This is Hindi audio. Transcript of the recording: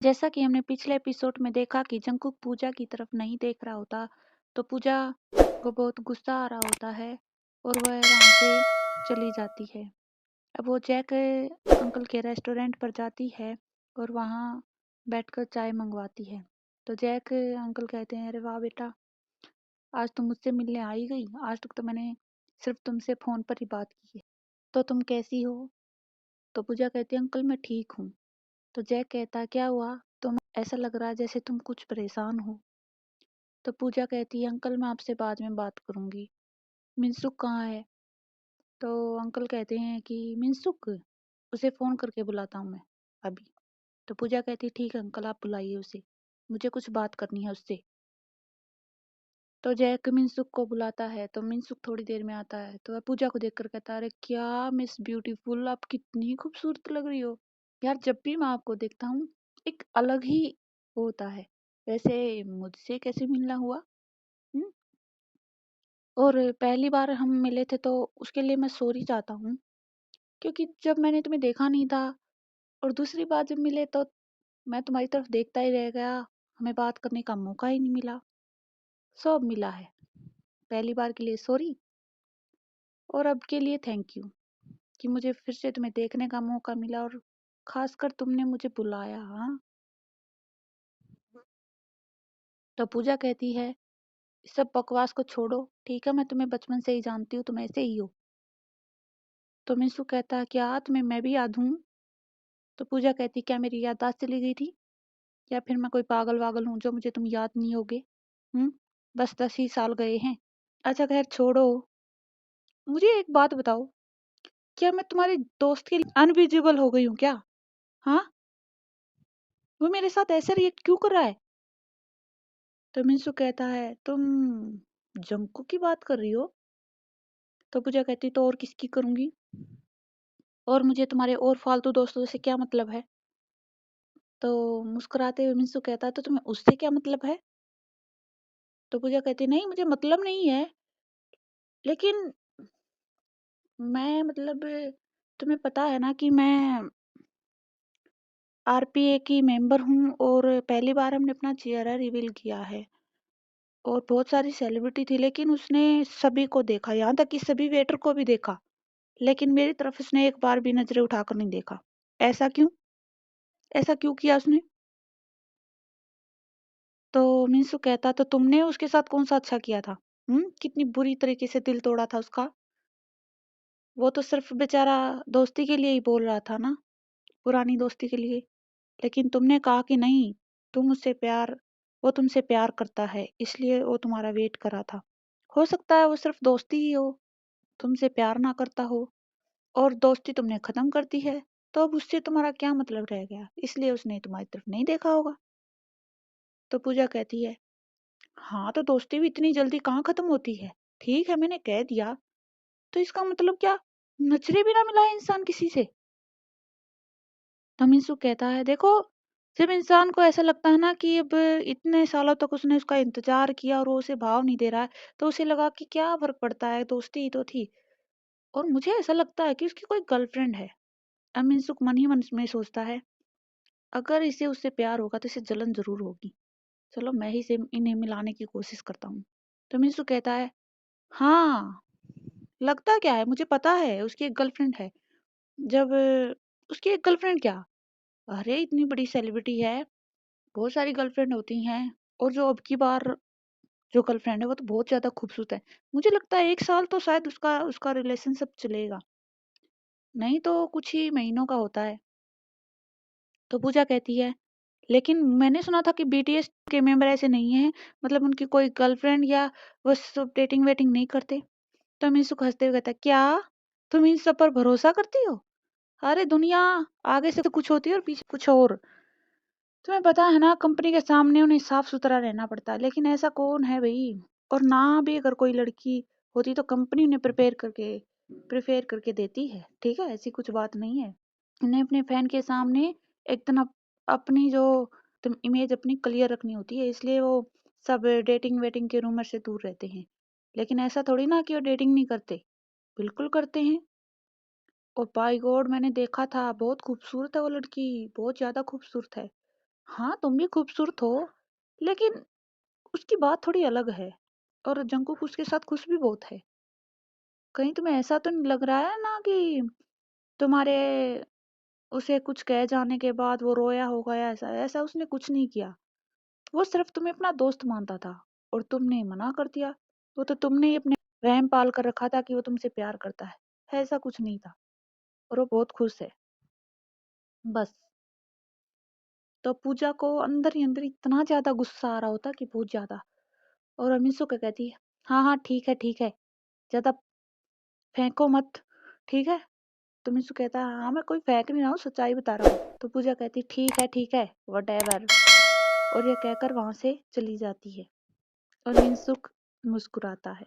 जैसा कि हमने पिछले एपिसोड में देखा कि जंगकुक पूजा की तरफ नहीं देख रहा होता, तो पूजा को बहुत गुस्सा आ रहा होता है और वह वहाँ से चली जाती है। अब वो जैक अंकल के रेस्टोरेंट पर जाती है और वहाँ बैठकर चाय मंगवाती है। तो जैक अंकल कहते हैं, अरे वाह बेटा, आज तुम मुझसे मिलने आ ही गई। आज तक तो मैंने सिर्फ तुमसे फ़ोन पर ही बात की है। तो तुम कैसी हो? तो पूजा कहती है, अंकल मैं ठीक हूँ। तो जैक कहता, क्या हुआ? तुम ऐसा लग रहा है जैसे तुम कुछ परेशान हो। तो पूजा कहती है, अंकल मैं आपसे बाद में बात करूंगी। मिनसुक कहाँ है? तो अंकल कहते हैं कि मिनसुक, उसे फ़ोन करके बुलाता हूँ मैं अभी। तो पूजा कहती है, ठीक है अंकल, आप बुलाइए उसे, मुझे कुछ बात करनी है उससे। तो जैक मिनसुक को बुलाता है, तो मिनसुक थोड़ी देर में आता है। तो वह पूजा को देखकर कहता है, अरे क्या मिस ब्यूटीफुल, आप कितनी खूबसूरत लग रही हो यार। जब भी मैं आपको देखता हूँ एक अलग ही होता है। वैसे मुझसे कैसे मिलना हुआ? हम्म? और पहली बार हम मिले थे तो उसके लिए मैं सॉरी चाहता हूँ, क्योंकि जब मैंने तुम्हें देखा नहीं था और दूसरी बार जब मिले तो मैं तुम्हारी तरफ देखता ही रह गया, हमें बात करने का मौका ही नहीं मिला। सब मिला है। पहली बार के लिए सॉरी और अब के लिए थैंक यू कि मुझे फिर से तुम्हें देखने का मौका मिला और खासकर तुमने मुझे बुलाया। हाँ, तो पूजा कहती है, इस सब बकवास को छोड़ो, ठीक है? मैं तुम्हें बचपन से ही जानती हूँ, तुम ऐसे ही हो। तो मिंसू कहता है, क्या तुम्हें मैं भी याद हूँ? तो पूजा कहती, क्या मेरी याददाश्त चली गई थी या फिर मैं कोई पागल वागल हूँ जो मुझे तुम याद नहीं होगे? बस 10 ही साल गए हैं। अच्छा खैर छोड़ो, मुझे एक बात बताओ, क्या मैं तुम्हारे दोस्त के लिए अनविजिबल हो गई हूँ क्या? हाँ, वो मेरे साथ ऐसे रिएक्ट क्यों कर रहा है? तो मिंसू कहता है, तुम जंकू की बात कर रही हो? तो पूजा कहती, तो और किसकी करूंगी? और मुझे तुम्हारे और फालतू दोस्तों से क्या मतलब है? तो मुस्कुराते हुए मिंसू कहता है, तो तुम्हें उससे क्या मतलब है? तो पूजा कहती, नहीं मुझे मतलब नहीं है, लेकिन मैं मतलब तुम्हें पता है ना कि मैं आरपीए की मेंबर हूँ और पहली बार हमने अपना चेहरा रिवील किया है और बहुत सारी सेलिब्रिटी थी, लेकिन उसने सभी को देखा, यहाँ तक कि सभी वेटर को भी देखा, लेकिन मेरी तरफ उसने एक बार भी नजरें उठाकर नहीं देखा। ऐसा क्यों? ऐसा क्यों किया उसने? तो मिंसू कहता, तो तुमने उसके साथ कौन सा अच्छा किया था? कितनी बुरी तरीके से दिल तोड़ा था उसका। वो तो सिर्फ बेचारा दोस्ती के लिए ही बोल रहा था ना, पुरानी दोस्ती के लिए। लेकिन तुमने कहा कि नहीं, वो तुमसे प्यार करता है, इसलिए वो तुम्हारा वेट कर रहा था। हो सकता है वो सिर्फ दोस्ती ही हो, तुमसे प्यार ना करता हो और दोस्ती तुमने खत्म कर दी है, तो अब उससे तुम्हारा क्या मतलब रह गया? इसलिए उसने तुम्हारी तरफ नहीं देखा होगा। तो पूजा कहती है, हाँ तो दोस्ती भी इतनी जल्दी कहाँ खत्म होती है? ठीक है मैंने कह दिया, तो इसका मतलब क्या नजरे भी ना मिलाए इंसान किसी से? तमिंसु कहता है, देखो, जब इंसान को ऐसा लगता है ना कि अब इतने सालों तक उसने उसका इंतजार किया और वो उसे भाव नहीं दे रहा है, तो उसे लगा कि क्या फर्क पड़ता है, दोस्ती ही तो थी। और मुझे ऐसा लगता है कि उसकी कोई गर्लफ्रेंड है। अमिनसुक मन ही मन में सोचता है, अगर इसे उससे प्यार होगा तो इसे जलन जरूर होगी। चलो मैं ही से इन्हें मिलाने की कोशिश करता हूँ। तो मिनसु कहता है, हाँ, लगता क्या है, मुझे पता है उसकी एक गर्लफ्रेंड है। जब उसकी एक गर्लफ्रेंड क्या, अरे इतनी बड़ी सेलिब्रिटी है, बहुत सारी गर्लफ्रेंड होती हैं, और जो अब की बार जो गर्लफ्रेंड है वो तो बहुत ज्यादा खूबसूरत है। मुझे लगता है 1 साल तो शायद उसका उसका रिलेशनशिप चलेगा, नहीं तो कुछ ही महीनों का होता है। तो पूजा कहती है, लेकिन मैंने सुना था कि बीटीएस के मेंबर ऐसे नहीं हैं, मतलब उनकी कोई गर्लफ्रेंड या वो सब डेटिंग वेटिंग नहीं करते। तो मिसुक हंसते हुए कहता, क्या तुम इन सब पर भरोसा करती हो? अरे दुनिया आगे से तो कुछ होती है और पीछे कुछ और। तुम्हें पता है ना, कंपनी के सामने उन्हें साफ सुथरा रहना पड़ता है, लेकिन ऐसा कौन है भाई? और ना भी अगर कोई लड़की होती तो कंपनी उन्हें प्रिपेयर करके देती है, ठीक है? ऐसी कुछ बात नहीं है। उन्हें अपने फैन के सामने एकदम अपनी जो तुम इमेज अपनी क्लियर रखनी होती है, इसलिए वो सब डेटिंग वेटिंग के रूमर से दूर रहते हैं। लेकिन ऐसा थोड़ी ना कि वो डेटिंग नहीं करते, बिल्कुल करते हैं। और बाय गॉड मैंने देखा था, बहुत खूबसूरत है वो लड़की, बहुत ज्यादा खूबसूरत है। हाँ, तुम भी खूबसूरत हो, लेकिन उसकी बात थोड़ी अलग है और जंगकुक उसके साथ खुश भी बहुत है। कहीं तुम्हें ऐसा तो नहीं लग रहा है ना कि तुम्हारे उसे कुछ कह जाने के बाद वो रोया होगा या ऐसा? ऐसा उसने कुछ नहीं किया। वो सिर्फ तुम्हें अपना दोस्त मानता था और तुमने मना कर दिया। वो तो तुमने ही अपने वहम पाल कर रखा था कि वो तुमसे प्यार करता है। ऐसा कुछ नहीं था और वो बहुत खुश है। बस। तो पूजा को अंदर ही अंदर इतना ज़्यादा गुस्सा आ रहा होता कि बहुत ज़्यादा। और अमीषा को कहती है, हाँ, हाँ, ठीक है, ज़्यादा फेंको मत, ठीक है? तो मिशु कहता है, हाँ, मैं कोई फेंक नहीं रहा हूँ, सच्चाई बता रहा हूँ। तो पूजा कहती, ठीक है, व्हाटएवर। और ये कहकर वहाँ से चली जाती है और मिनसुक मुस्कुराता है।